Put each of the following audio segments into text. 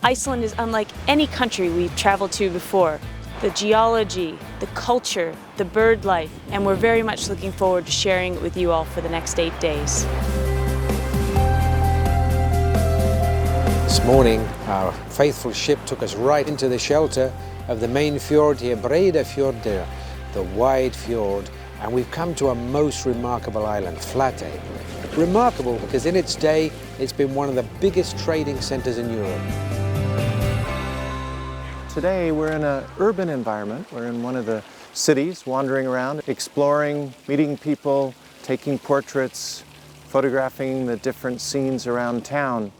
Iceland is unlike any country we've traveled to before. The geology, the culture, the bird life, and we're very much looking forward to sharing it with you all for the next 8 days. This morning, our faithful ship took us right into the shelter of the main fjord here, Breda Fjord, the wide fjord, and we've come to a most remarkable island, Flatey. Remarkable because in its day, it's been one of the biggest trading centers in Europe. Today we're in an urban environment. We're in one of the cities, wandering around, exploring, meeting people, taking portraits, photographing the different scenes around town.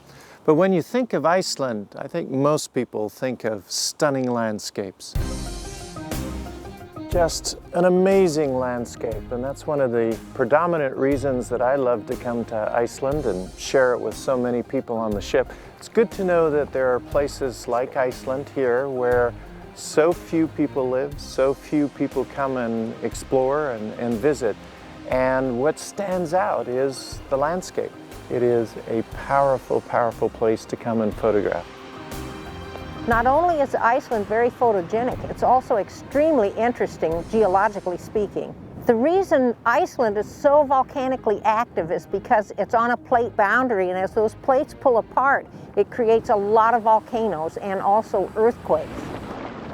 But when you think of Iceland, I think most people think of stunning landscapes. Just an amazing landscape, and that's one of the predominant reasons that I love to come to Iceland and share it with so many people on the ship. It's good to know that there are places like Iceland here where so few people live, so few people come and explore and visit. And what stands out is the landscape. It is a powerful, powerful place to come and photograph. Not only is Iceland very photogenic, it's also extremely interesting geologically speaking. The reason Iceland is so volcanically active is because it's on a plate boundary, and as those plates pull apart, it creates a lot of volcanoes and also earthquakes.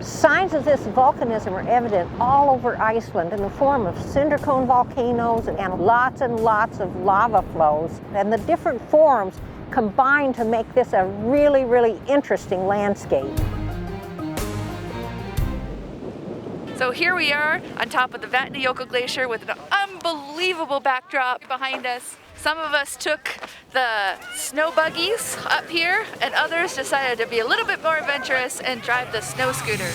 Signs of this volcanism are evident all over Iceland in the form of cinder cone volcanoes and lots of lava flows. And the different forms combine to make this a really, really interesting landscape. So here we are on top of the Vatnajökull Glacier with an unbelievable backdrop behind us. Some of us took the snow buggies up here, and others decided to be a little bit more adventurous and drive the snow scooter.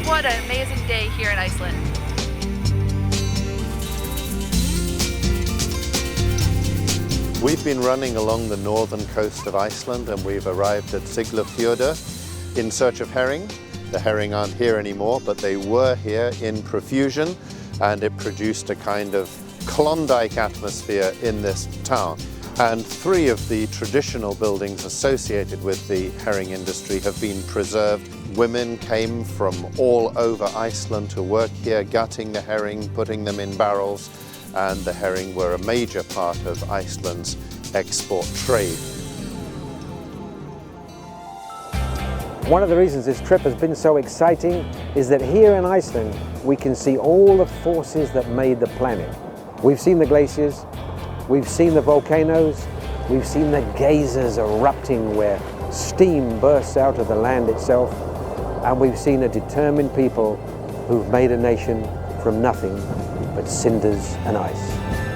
What an amazing day here in Iceland. We've been running along the northern coast of Iceland, and we've arrived at Siglufjörður in search of herring. The herring aren't here anymore, but they were here in profusion, and it produced a kind of Klondike atmosphere in this town. And 3 of the traditional buildings associated with the herring industry have been preserved. Women came from all over Iceland to work here, gutting the herring, putting them in barrels, and the herring were a major part of Iceland's export trade. One of the reasons this trip has been so exciting is that here in Iceland, we can see all the forces that made the planet. We've seen the glaciers, we've seen the volcanoes, we've seen the geysers erupting where steam bursts out of the land itself, and we've seen a determined people who've made a nation from nothing but cinders and ice.